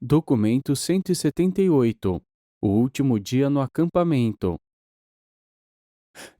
Documento 178. O último dia no acampamento.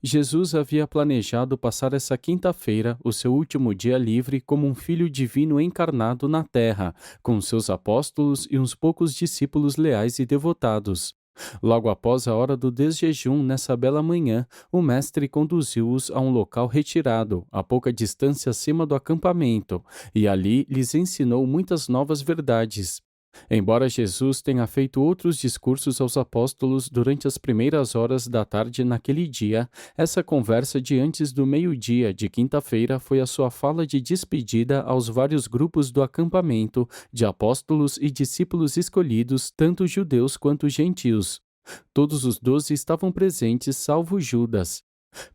Jesus havia planejado passar essa quinta-feira, o seu último dia livre, como um filho divino encarnado na terra, com seus apóstolos e uns poucos discípulos leais e devotados. Logo após a hora do desjejum, nessa bela manhã, o mestre conduziu-os a um local retirado, a pouca distância acima do acampamento, e ali lhes ensinou muitas novas verdades. Embora Jesus tenha feito outros discursos aos apóstolos durante as primeiras horas da tarde naquele dia, essa conversa de antes do meio-dia de quinta-feira foi a sua fala de despedida aos vários grupos do acampamento, de apóstolos e discípulos escolhidos, tanto judeus quanto gentios. Todos os 12 estavam presentes, salvo Judas.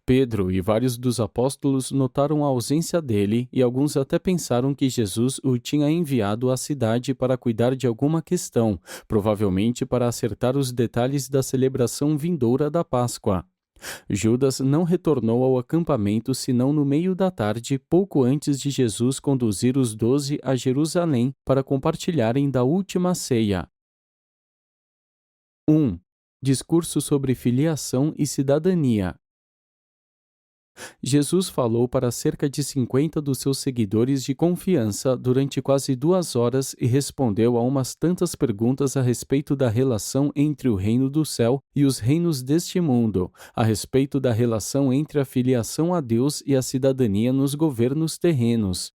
Pedro e vários dos apóstolos notaram a ausência dele e alguns até pensaram que Jesus o tinha enviado à cidade para cuidar de alguma questão, provavelmente para acertar os detalhes da celebração vindoura da Páscoa. Judas não retornou ao acampamento senão no meio da tarde, pouco antes de Jesus conduzir os 12 a Jerusalém para compartilharem da última ceia. 1. Discurso sobre filiação e cidadania. Jesus falou para cerca de 50 dos seus seguidores de confiança durante quase 2 horas e respondeu a umas tantas perguntas a respeito da relação entre o reino do céu e os reinos deste mundo, a respeito da relação entre a filiação a Deus e a cidadania nos governos terrenos.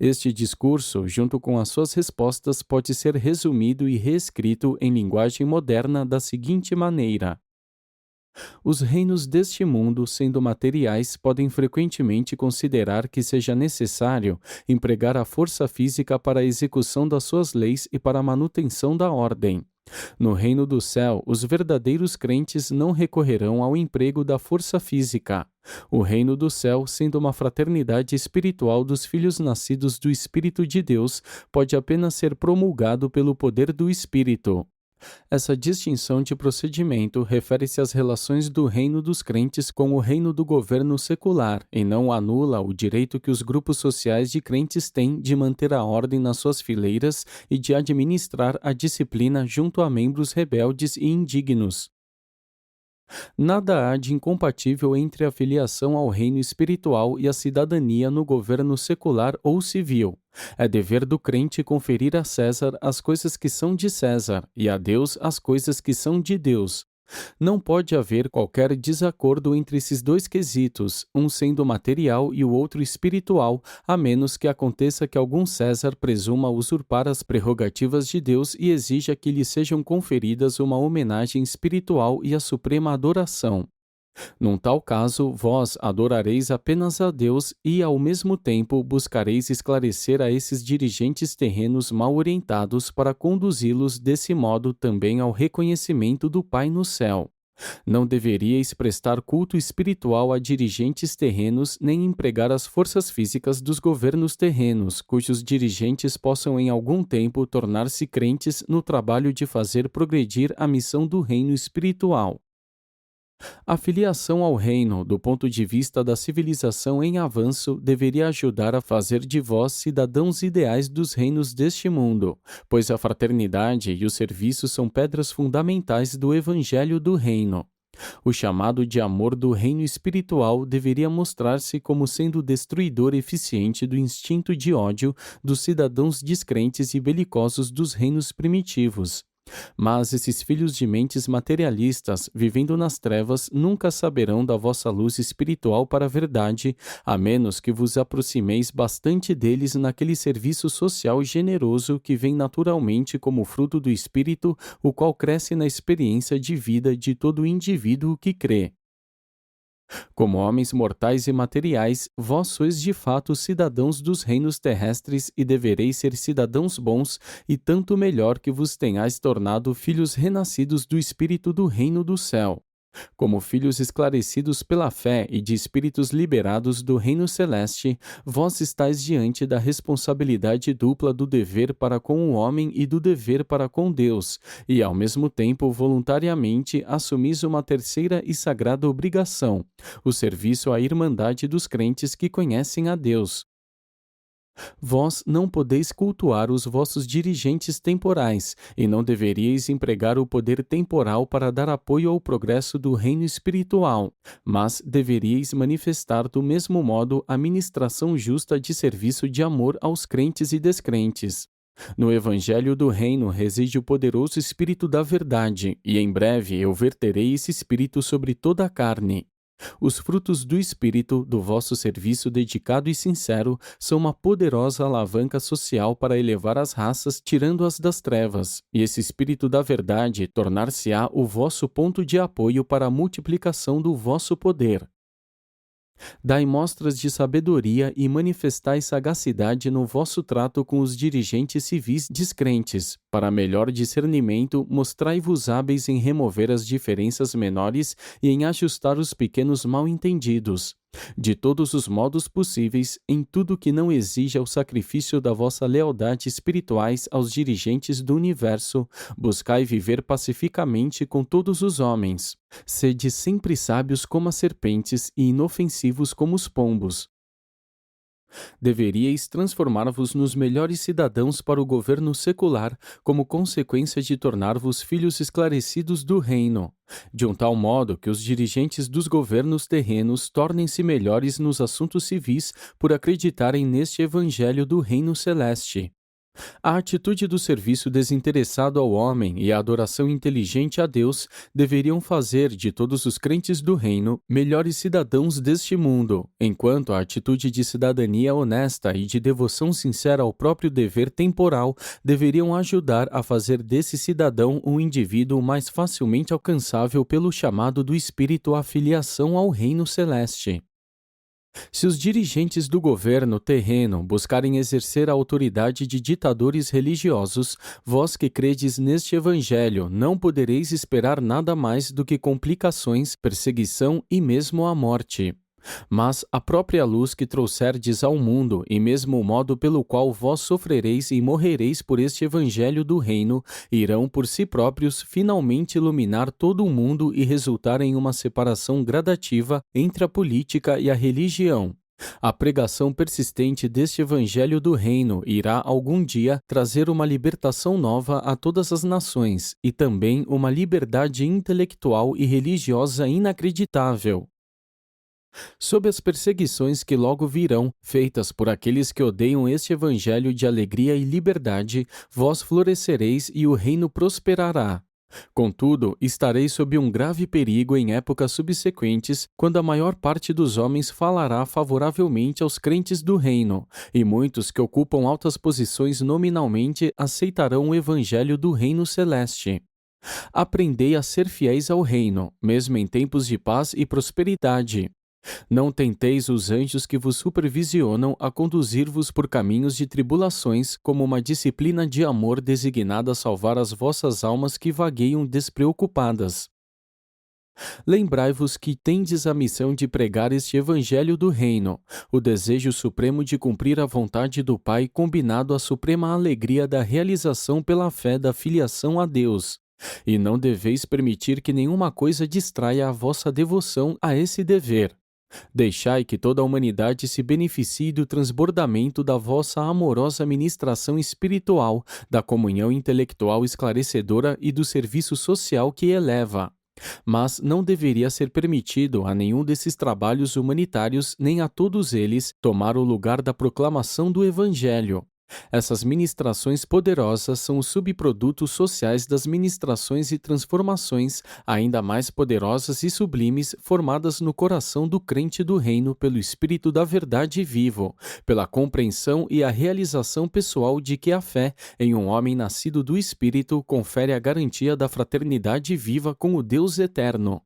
Este discurso, junto com as suas respostas, pode ser resumido e reescrito em linguagem moderna da seguinte maneira: os reinos deste mundo, sendo materiais, podem frequentemente considerar que seja necessário empregar a força física para a execução das suas leis e para a manutenção da ordem. No reino do céu, os verdadeiros crentes não recorrerão ao emprego da força física. O reino do céu, sendo uma fraternidade espiritual dos filhos nascidos do Espírito de Deus, pode apenas ser promulgado pelo poder do Espírito. Essa distinção de procedimento refere-se às relações do reino dos crentes com o reino do governo secular e não anula o direito que os grupos sociais de crentes têm de manter a ordem nas suas fileiras e de administrar a disciplina junto a membros rebeldes e indignos. Nada há de incompatível entre a filiação ao reino espiritual e a cidadania no governo secular ou civil. É dever do crente conferir a César as coisas que são de César e a Deus as coisas que são de Deus. Não pode haver qualquer desacordo entre esses dois quesitos, um sendo material e o outro espiritual, a menos que aconteça que algum César presuma usurpar as prerrogativas de Deus e exija que lhe sejam conferidas uma homenagem espiritual e a suprema adoração. Num tal caso, vós adorareis apenas a Deus e, ao mesmo tempo, buscareis esclarecer a esses dirigentes terrenos mal orientados para conduzi-los desse modo também ao reconhecimento do Pai no céu. Não deveríeis prestar culto espiritual a dirigentes terrenos nem empregar as forças físicas dos governos terrenos, cujos dirigentes possam em algum tempo tornar-se crentes no trabalho de fazer progredir a missão do reino espiritual. A filiação ao reino, do ponto de vista da civilização em avanço, deveria ajudar a fazer de vós cidadãos ideais dos reinos deste mundo, pois a fraternidade e o serviço são pedras fundamentais do evangelho do reino. O chamado de amor do reino espiritual deveria mostrar-se como sendo destruidor eficiente do instinto de ódio dos cidadãos descrentes e belicosos dos reinos primitivos. Mas esses filhos de mentes materialistas, vivendo nas trevas, nunca saberão da vossa luz espiritual para a verdade, a menos que vos aproximeis bastante deles naquele serviço social generoso que vem naturalmente como fruto do Espírito, o qual cresce na experiência de vida de todo indivíduo que crê. Como homens mortais e materiais, vós sois de fato cidadãos dos reinos terrestres e devereis ser cidadãos bons, e tanto melhor que vos tenhais tornado filhos renascidos do Espírito do reino do céu. Como filhos esclarecidos pela fé e de espíritos liberados do reino celeste, vós estáis diante da responsabilidade dupla do dever para com o homem e do dever para com Deus, e ao mesmo tempo voluntariamente assumis uma terceira e sagrada obrigação, o serviço à irmandade dos crentes que conhecem a Deus. Vós não podeis cultuar os vossos dirigentes temporais, e não deveríeis empregar o poder temporal para dar apoio ao progresso do reino espiritual, mas deveríeis manifestar do mesmo modo a ministração justa de serviço de amor aos crentes e descrentes. No Evangelho do Reino reside o poderoso Espírito da Verdade, e em breve eu verterei esse Espírito sobre toda a carne. Os frutos do Espírito, do vosso serviço dedicado e sincero, são uma poderosa alavanca social para elevar as raças, tirando-as das trevas, e esse Espírito da Verdade tornar-se-á o vosso ponto de apoio para a multiplicação do vosso poder. Dai mostras de sabedoria e manifestai sagacidade no vosso trato com os dirigentes civis descrentes. Para melhor discernimento, mostrai-vos hábeis em remover as diferenças menores e em ajustar os pequenos mal-entendidos. De todos os modos possíveis, em tudo que não exija o sacrifício da vossa lealdade espirituais aos dirigentes do universo, buscai viver pacificamente com todos os homens. Sede sempre sábios como as serpentes e inofensivos como os pombos. Deveríeis transformar-vos nos melhores cidadãos para o governo secular, como consequência de tornar-vos filhos esclarecidos do reino, de um tal modo que os dirigentes dos governos terrenos tornem-se melhores nos assuntos civis por acreditarem neste evangelho do reino celeste. A atitude do serviço desinteressado ao homem e a adoração inteligente a Deus deveriam fazer de todos os crentes do reino melhores cidadãos deste mundo, enquanto a atitude de cidadania honesta e de devoção sincera ao próprio dever temporal deveriam ajudar a fazer desse cidadão um indivíduo mais facilmente alcançável pelo chamado do Espírito à filiação ao reino celeste. Se os dirigentes do governo terreno buscarem exercer a autoridade de ditadores religiosos, vós que credes neste evangelho não podereis esperar nada mais do que complicações, perseguição e mesmo a morte. Mas a própria luz que trouxerdes ao mundo, e mesmo o modo pelo qual vós sofrereis e morrereis por este evangelho do reino, irão por si próprios finalmente iluminar todo o mundo e resultar em uma separação gradativa entre a política e a religião. A pregação persistente deste evangelho do reino irá algum dia trazer uma libertação nova a todas as nações e também uma liberdade intelectual e religiosa inacreditável. Sob as perseguições que logo virão, feitas por aqueles que odeiam este evangelho de alegria e liberdade, vós florescereis e o reino prosperará. Contudo, estareis sob um grave perigo em épocas subsequentes, quando a maior parte dos homens falará favoravelmente aos crentes do reino, e muitos que ocupam altas posições nominalmente aceitarão o evangelho do reino celeste. Aprendei a ser fiéis ao reino, mesmo em tempos de paz e prosperidade. Não tenteis os anjos que vos supervisionam a conduzir-vos por caminhos de tribulações, como uma disciplina de amor designada a salvar as vossas almas que vagueiam despreocupadas. Lembrai-vos que tendes a missão de pregar este evangelho do reino, o desejo supremo de cumprir a vontade do Pai combinado à suprema alegria da realização pela fé da filiação a Deus. E não deveis permitir que nenhuma coisa distraia a vossa devoção a esse dever. Deixai que toda a humanidade se beneficie do transbordamento da vossa amorosa ministração espiritual, da comunhão intelectual esclarecedora e do serviço social que eleva. Mas não deveria ser permitido a nenhum desses trabalhos humanitários, nem a todos eles, tomar o lugar da proclamação do Evangelho. Essas ministrações poderosas são os subprodutos sociais das ministrações e transformações ainda mais poderosas e sublimes formadas no coração do crente do reino pelo Espírito da Verdade vivo, pela compreensão e a realização pessoal de que a fé em um homem nascido do Espírito confere a garantia da fraternidade viva com o Deus eterno.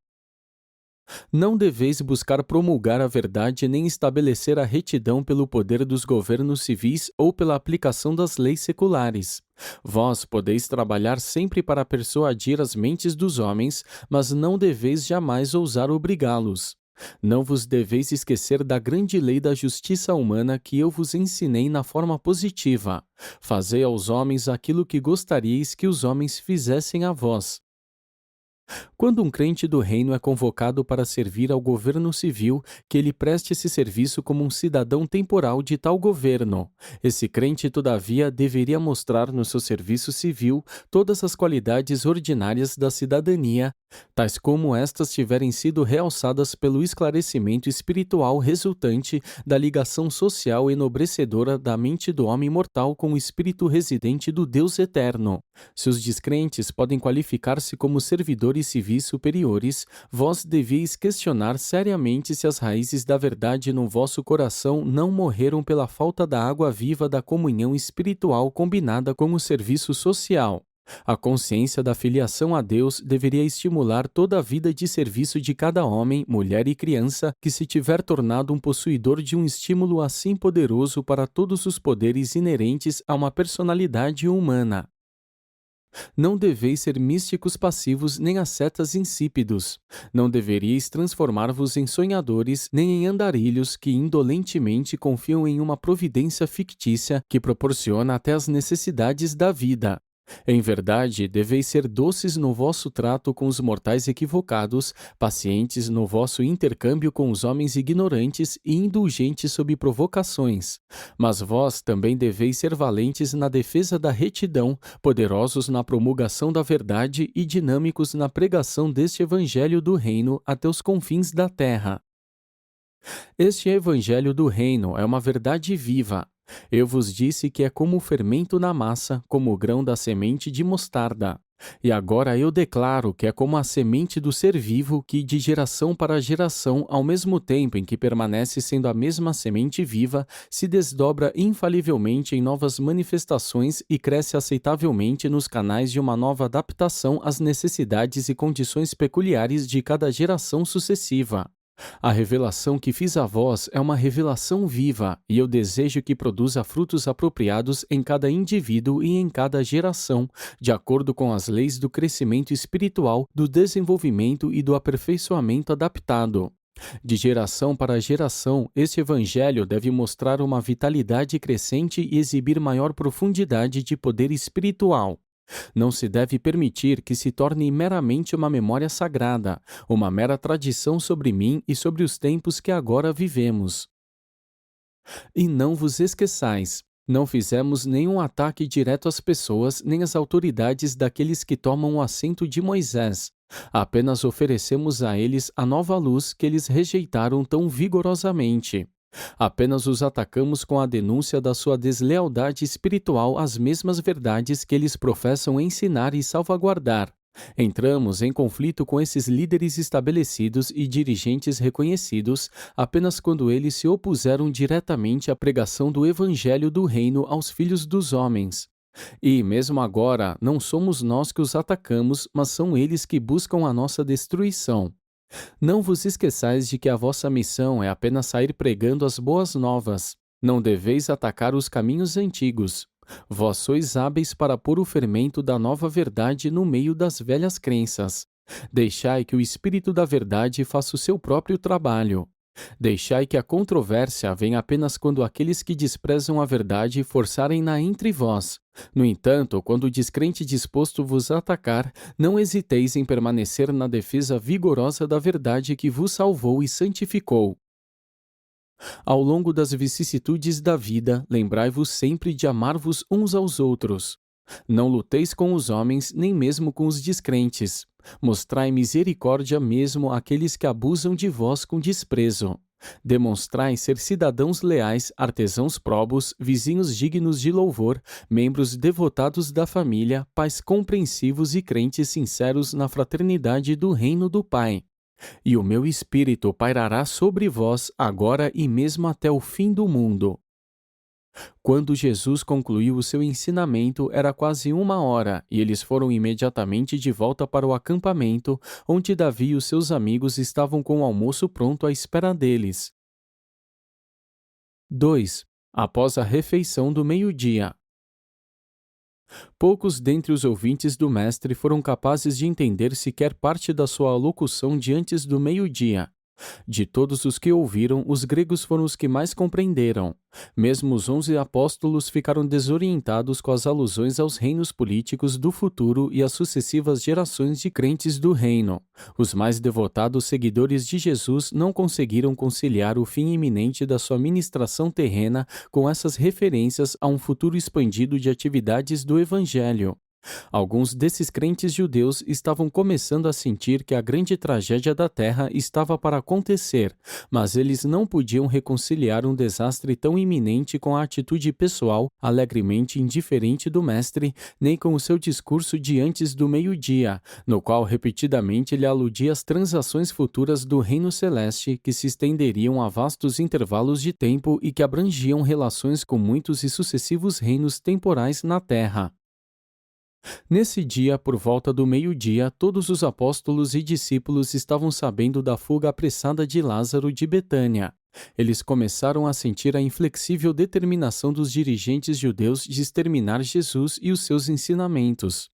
Não deveis buscar promulgar a verdade nem estabelecer a retidão pelo poder dos governos civis ou pela aplicação das leis seculares. Vós podeis trabalhar sempre para persuadir as mentes dos homens, mas não deveis jamais ousar obrigá-los. Não vos deveis esquecer da grande lei da justiça humana que eu vos ensinei na forma positiva. Fazei aos homens aquilo que gostaríeis que os homens fizessem a vós. Quando um crente do reino é convocado para servir ao governo civil, que ele preste esse serviço como um cidadão temporal de tal governo. Esse crente, todavia, deveria mostrar no seu serviço civil todas as qualidades ordinárias da cidadania, tais como estas tiverem sido realçadas pelo esclarecimento espiritual resultante da ligação social enobrecedora da mente do homem mortal com o espírito residente do Deus eterno. Se os descrentes podem qualificar-se como servidores civis superiores, vós devíeis questionar seriamente se as raízes da verdade no vosso coração não morreram pela falta da água viva da comunhão espiritual combinada com o serviço social. A consciência da filiação a Deus deveria estimular toda a vida de serviço de cada homem, mulher e criança que se tiver tornado um possuidor de um estímulo assim poderoso para todos os poderes inerentes a uma personalidade humana. Não deveis ser místicos passivos nem ascetas insípidos. Não deveríeis transformar-vos em sonhadores nem em andarilhos que indolentemente confiam em uma providência fictícia que proporciona até as necessidades da vida. Em verdade, deveis ser doces no vosso trato com os mortais equivocados, pacientes no vosso intercâmbio com os homens ignorantes e indulgentes sob provocações. Mas vós também deveis ser valentes na defesa da retidão, poderosos na promulgação da verdade e dinâmicos na pregação deste evangelho do reino até os confins da terra. Este evangelho do reino é uma verdade viva. Eu vos disse que é como o fermento na massa, como o grão da semente de mostarda. E agora eu declaro que é como a semente do ser vivo que, de geração para geração, ao mesmo tempo em que permanece sendo a mesma semente viva, se desdobra infalivelmente em novas manifestações e cresce aceitavelmente nos canais de uma nova adaptação às necessidades e condições peculiares de cada geração sucessiva. A revelação que fiz a vós é uma revelação viva, e eu desejo que produza frutos apropriados em cada indivíduo e em cada geração, de acordo com as leis do crescimento espiritual, do desenvolvimento e do aperfeiçoamento adaptado. De geração para geração, este evangelho deve mostrar uma vitalidade crescente e exibir maior profundidade de poder espiritual. Não se deve permitir que se torne meramente uma memória sagrada, uma mera tradição sobre mim e sobre os tempos que agora vivemos. E não vos esqueçais, não fizemos nenhum ataque direto às pessoas nem às autoridades daqueles que tomam o assento de Moisés. Apenas oferecemos a eles a nova luz que eles rejeitaram tão vigorosamente. Apenas os atacamos com a denúncia da sua deslealdade espiritual às mesmas verdades que eles professam ensinar e salvaguardar. Entramos em conflito com esses líderes estabelecidos e dirigentes reconhecidos apenas quando eles se opuseram diretamente à pregação do Evangelho do Reino aos filhos dos homens. E, mesmo agora, não somos nós que os atacamos, mas são eles que buscam a nossa destruição. Não vos esqueçais de que a vossa missão é apenas sair pregando as boas novas. Não deveis atacar os caminhos antigos. Vós sois hábeis para pôr o fermento da nova verdade no meio das velhas crenças. Deixai que o Espírito da verdade faça o seu próprio trabalho. Deixai que a controvérsia venha apenas quando aqueles que desprezam a verdade forçarem-na entre vós. No entanto, quando o descrente disposto vos atacar, não hesiteis em permanecer na defesa vigorosa da verdade que vos salvou e santificou. Ao longo das vicissitudes da vida, lembrai-vos sempre de amar-vos uns aos outros. Não luteis com os homens, nem mesmo com os descrentes. Mostrai misericórdia mesmo àqueles que abusam de vós com desprezo. Demonstrai ser cidadãos leais, artesãos probos, vizinhos dignos de louvor, membros devotados da família, pais compreensivos e crentes sinceros na fraternidade do reino do Pai. E o meu Espírito pairará sobre vós agora e mesmo até o fim do mundo. Quando Jesus concluiu o seu ensinamento, era quase 1 hora, e eles foram imediatamente de volta para o acampamento, onde Davi e os seus amigos estavam com o almoço pronto à espera deles. 2. Após a refeição do meio-dia. Poucos dentre os ouvintes do Mestre foram capazes de entender sequer parte da sua alocução de antes do meio-dia. De todos os que ouviram, os gregos foram os que mais compreenderam. Mesmo os 11 apóstolos ficaram desorientados com as alusões aos reinos políticos do futuro e às sucessivas gerações de crentes do reino. Os mais devotados seguidores de Jesus não conseguiram conciliar o fim iminente da sua ministração terrena com essas referências a um futuro expandido de atividades do Evangelho. Alguns desses crentes judeus estavam começando a sentir que a grande tragédia da terra estava para acontecer, mas eles não podiam reconciliar um desastre tão iminente com a atitude pessoal, alegremente indiferente do Mestre, nem com o seu discurso de antes do meio-dia, no qual repetidamente ele aludia às transações futuras do reino celeste que se estenderiam a vastos intervalos de tempo e que abrangiam relações com muitos e sucessivos reinos temporais na terra. Nesse dia, por volta do meio-dia, todos os apóstolos e discípulos estavam sabendo da fuga apressada de Lázaro de Betânia. Eles começaram a sentir a inflexível determinação dos dirigentes judeus de exterminar Jesus e os seus ensinamentos.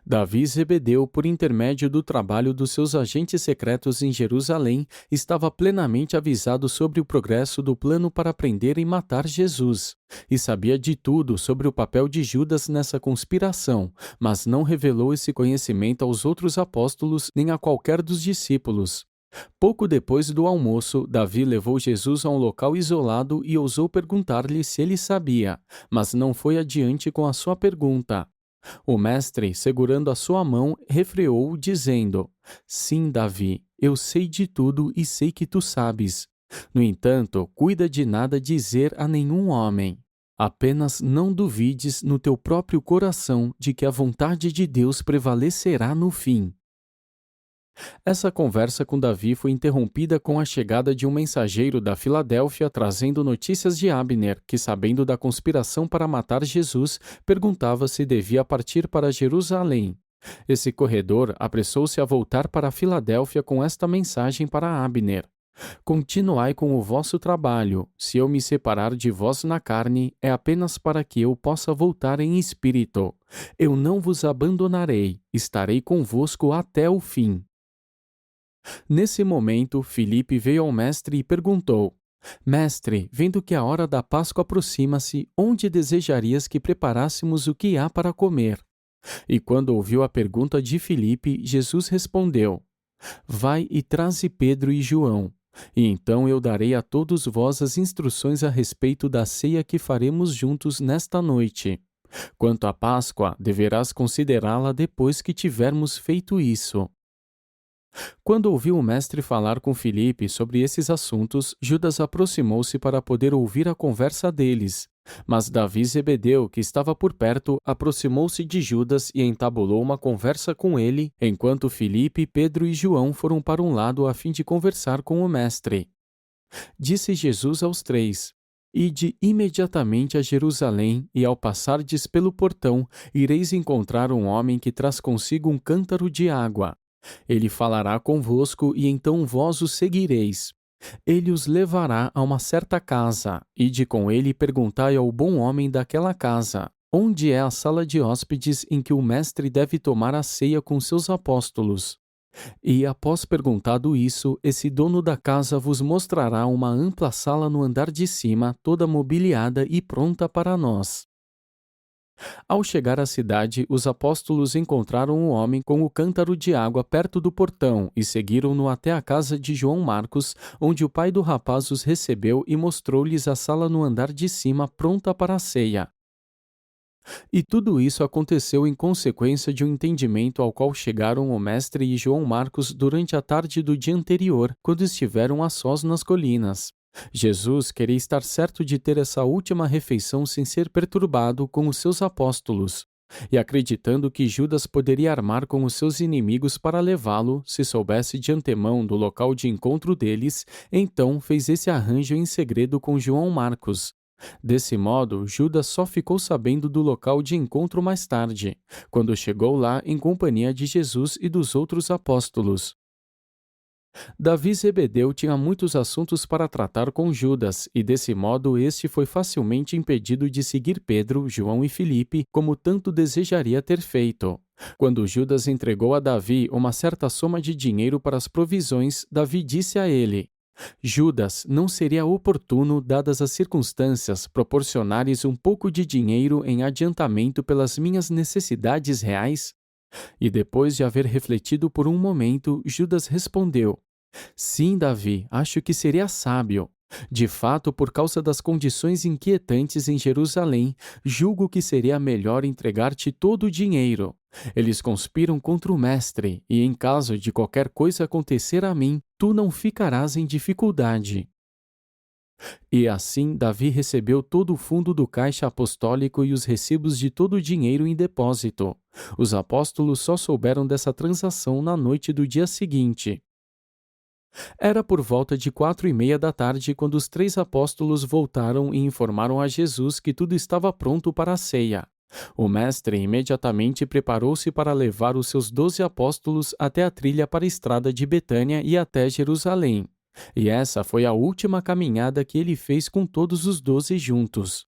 Davi Zebedeu, por intermédio do trabalho dos seus agentes secretos em Jerusalém, estava plenamente avisado sobre o progresso do plano para prender e matar Jesus, e sabia de tudo sobre o papel de Judas nessa conspiração, mas não revelou esse conhecimento aos outros apóstolos nem a qualquer dos discípulos. Pouco depois do almoço, Davi levou Jesus a um local isolado e ousou perguntar-lhe se ele sabia, mas não foi adiante com a sua pergunta. O mestre, segurando a sua mão, refreou-o, dizendo: Sim, Davi, eu sei de tudo e sei que tu sabes. No entanto, cuida de nada dizer a nenhum homem. Apenas não duvides no teu próprio coração de que a vontade de Deus prevalecerá no fim. Essa conversa com Davi foi interrompida com a chegada de um mensageiro da Filadélfia trazendo notícias de Abner, que, sabendo da conspiração para matar Jesus, perguntava se devia partir para Jerusalém. Esse corredor apressou-se a voltar para a Filadélfia com esta mensagem para Abner: Continuai com o vosso trabalho. Se eu me separar de vós na carne, é apenas para que eu possa voltar em espírito. Eu não vos abandonarei, estarei convosco até o fim. Nesse momento, Filipe veio ao mestre e perguntou: Mestre, vendo que a hora da Páscoa aproxima-se, onde desejarias que preparássemos o que há para comer? E quando ouviu a pergunta de Filipe, Jesus respondeu: Vai e traze Pedro e João, e então eu darei a todos vós as instruções a respeito da ceia que faremos juntos nesta noite. Quanto à Páscoa, deverás considerá-la depois que tivermos feito isso. Quando ouviu o mestre falar com Filipe sobre esses assuntos, Judas aproximou-se para poder ouvir a conversa deles. Mas Davi Zebedeu, que estava por perto, aproximou-se de Judas e entabulou uma conversa com ele, enquanto Filipe, Pedro e João foram para um lado a fim de conversar com o mestre. Disse Jesus aos três: Ide imediatamente a Jerusalém, e ao passardes pelo portão, ireis encontrar um homem que traz consigo um cântaro de água. Ele falará convosco e então vós o seguireis. Ele os levará a uma certa casa, ide com ele e perguntai ao bom homem daquela casa: onde é a sala de hóspedes em que o mestre deve tomar a ceia com seus apóstolos? E após perguntado isso, esse dono da casa vos mostrará uma ampla sala no andar de cima, toda mobiliada e pronta para nós. Ao chegar à cidade, os apóstolos encontraram um homem com o cântaro de água perto do portão e seguiram-no até a casa de João Marcos, onde o pai do rapaz os recebeu e mostrou-lhes a sala no andar de cima pronta para a ceia. E tudo isso aconteceu em consequência de um entendimento ao qual chegaram o mestre e João Marcos durante a tarde do dia anterior, quando estiveram a sós nas colinas. Jesus queria estar certo de ter essa última refeição sem ser perturbado com os seus apóstolos. E acreditando que Judas poderia armar com os seus inimigos para levá-lo, se soubesse de antemão do local de encontro deles, então fez esse arranjo em segredo com João Marcos. Desse modo, Judas só ficou sabendo do local de encontro mais tarde, quando chegou lá em companhia de Jesus e dos outros apóstolos. Davi Zebedeu tinha muitos assuntos para tratar com Judas, e desse modo este foi facilmente impedido de seguir Pedro, João e Filipe, como tanto desejaria ter feito. Quando Judas entregou a Davi uma certa soma de dinheiro para as provisões, Davi disse a ele: Judas, não seria oportuno, dadas as circunstâncias, proporcionares um pouco de dinheiro em adiantamento pelas minhas necessidades reais? E depois de haver refletido por um momento, Judas respondeu: Sim, Davi, acho que seria sábio. De fato, por causa das condições inquietantes em Jerusalém, julgo que seria melhor entregar-te todo o dinheiro. Eles conspiram contra o mestre, e em caso de qualquer coisa acontecer a mim, tu não ficarás em dificuldade. E assim Davi recebeu todo o fundo do caixa apostólico e os recibos de todo o dinheiro em depósito. Os apóstolos só souberam dessa transação na noite do dia seguinte. Era por volta de 4:30 da tarde quando os 3 apóstolos voltaram e informaram a Jesus que tudo estava pronto para a ceia. O mestre imediatamente preparou-se para levar os seus 12 apóstolos até a trilha para a estrada de Betânia e até Jerusalém. E essa foi a última caminhada que ele fez com todos os 12 juntos.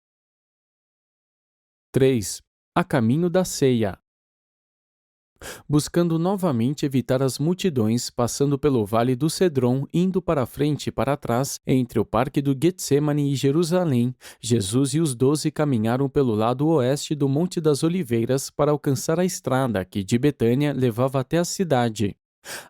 3. A caminho da ceia. Buscando novamente evitar as multidões, passando pelo Vale do Cedron, indo para frente e para trás, entre o Parque do Getsêmani e Jerusalém, Jesus e os 12 caminharam pelo lado oeste do Monte das Oliveiras para alcançar a estrada que de Betânia levava até a cidade.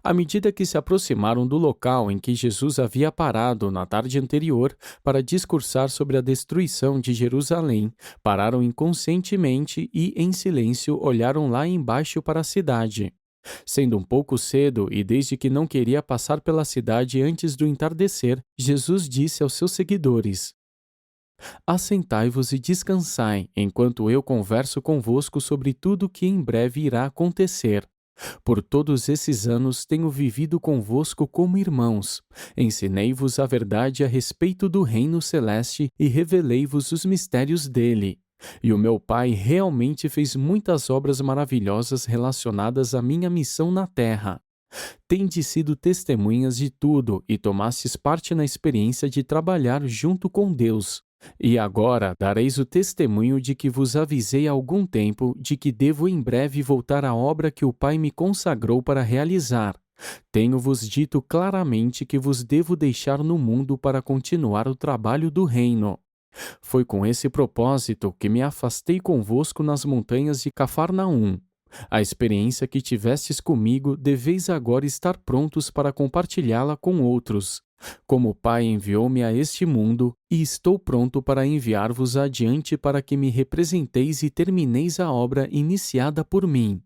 À medida que se aproximaram do local em que Jesus havia parado na tarde anterior para discursar sobre a destruição de Jerusalém, pararam inconscientemente e, em silêncio, olharam lá embaixo para a cidade. Sendo um pouco cedo e desde que não queria passar pela cidade antes do entardecer, Jesus disse aos seus seguidores: Assentai-vos e descansai, enquanto eu converso convosco sobre tudo o que em breve irá acontecer. Por todos esses anos tenho vivido convosco como irmãos. Ensinei-vos a verdade a respeito do reino celeste e revelei-vos os mistérios dele. E o meu Pai realmente fez muitas obras maravilhosas relacionadas à minha missão na terra. Tendes sido testemunhas de tudo e tomastes parte na experiência de trabalhar junto com Deus. E agora dareis o testemunho de que vos avisei há algum tempo de que devo em breve voltar à obra que o Pai me consagrou para realizar. Tenho-vos dito claramente que vos devo deixar no mundo para continuar o trabalho do reino. Foi com esse propósito que me afastei convosco nas montanhas de Cafarnaum. A experiência que tivestes comigo deveis agora estar prontos para compartilhá-la com outros. Como o Pai enviou-me a este mundo, e estou pronto para enviar-vos adiante para que me representeis e termineis a obra iniciada por mim.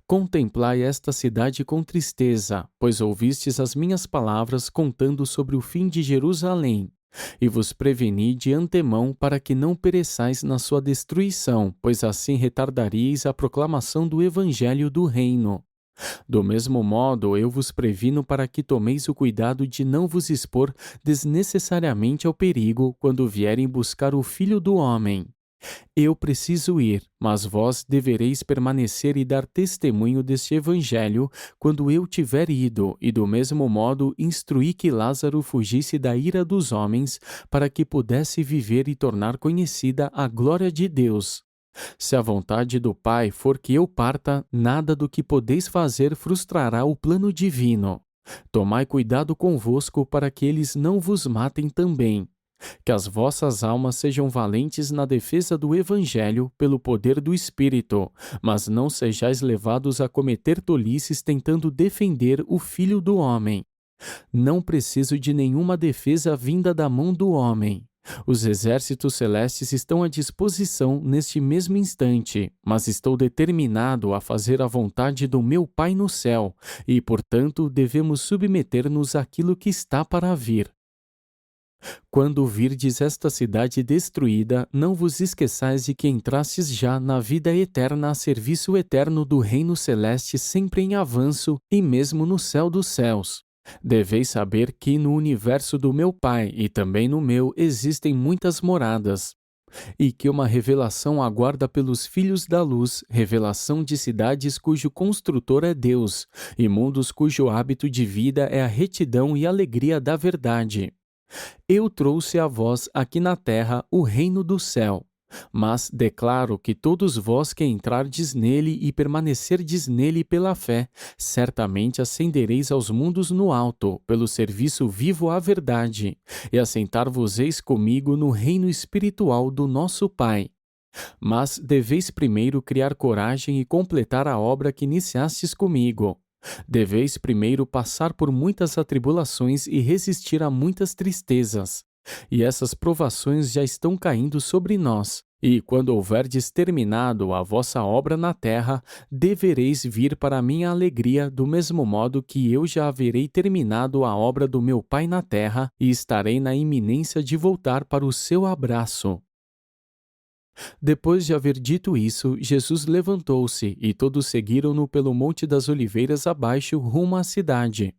Contemplai esta cidade com tristeza, pois ouvistes as minhas palavras contando sobre o fim de Jerusalém. E vos preveni de antemão para que não pereçais na sua destruição, pois assim retardaríeis a proclamação do Evangelho do Reino. Do mesmo modo, eu vos previno para que tomeis o cuidado de não vos expor desnecessariamente ao perigo quando vierem buscar o Filho do Homem. Eu preciso ir, mas vós devereis permanecer e dar testemunho deste Evangelho quando eu tiver ido, e do mesmo modo instruí que Lázaro fugisse da ira dos homens, para que pudesse viver e tornar conhecida a glória de Deus. Se a vontade do Pai for que eu parta, nada do que podeis fazer frustrará o plano divino. Tomai cuidado convosco para que eles não vos matem também. Que as vossas almas sejam valentes na defesa do Evangelho pelo poder do Espírito, mas não sejais levados a cometer tolices tentando defender o Filho do Homem. Não preciso de nenhuma defesa vinda da mão do homem. Os exércitos celestes estão à disposição neste mesmo instante, mas estou determinado a fazer a vontade do meu Pai no céu, e, portanto, devemos submeter-nos àquilo que está para vir. Quando virdes esta cidade destruída, não vos esqueçais de que entrastes já na vida eterna a serviço eterno do reino celeste sempre em avanço e mesmo no céu dos céus. Deveis saber que no universo do meu Pai e também no meu existem muitas moradas, e que uma revelação aguarda pelos filhos da luz, revelação de cidades cujo construtor é Deus, e mundos cujo hábito de vida é a retidão e alegria da verdade. Eu trouxe a vós aqui na terra o reino do céu. Mas declaro que todos vós que entrardes nele e permanecerdes nele pela fé, certamente ascendereis aos mundos no alto, pelo serviço vivo à verdade, e assentar-vos-eis comigo no reino espiritual do nosso Pai. Mas deveis primeiro criar coragem e completar a obra que iniciastes comigo. Deveis primeiro passar por muitas atribulações e resistir a muitas tristezas. E essas provações já estão caindo sobre nós. E quando houverdes terminado a vossa obra na terra, devereis vir para a minha alegria, do mesmo modo que eu já haverei terminado a obra do meu Pai na terra, e estarei na iminência de voltar para o seu abraço. Depois de haver dito isso, Jesus levantou-se, e todos seguiram-no pelo Monte das Oliveiras abaixo, rumo à cidade.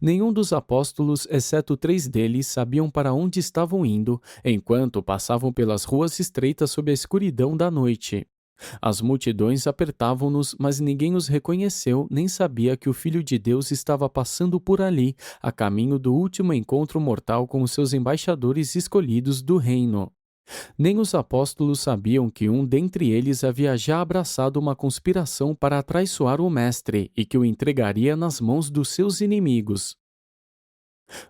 Nenhum dos apóstolos, exceto 3 deles, sabiam para onde estavam indo, enquanto passavam pelas ruas estreitas sob a escuridão da noite. As multidões apertavam-nos, mas ninguém os reconheceu, nem sabia que o Filho de Deus estava passando por ali, a caminho do último encontro mortal com os seus embaixadores escolhidos do reino. Nem os apóstolos sabiam que um dentre eles havia já abraçado uma conspiração para atraiçoar o Mestre e que o entregaria nas mãos dos seus inimigos.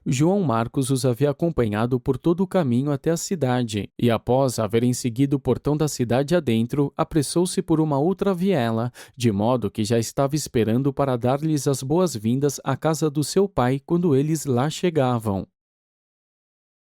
João Marcos os havia acompanhado por todo o caminho até a cidade, e após haverem seguido o portão da cidade adentro, apressou-se por uma outra viela, de modo que já estava esperando para dar-lhes as boas-vindas à casa do seu pai quando eles lá chegavam.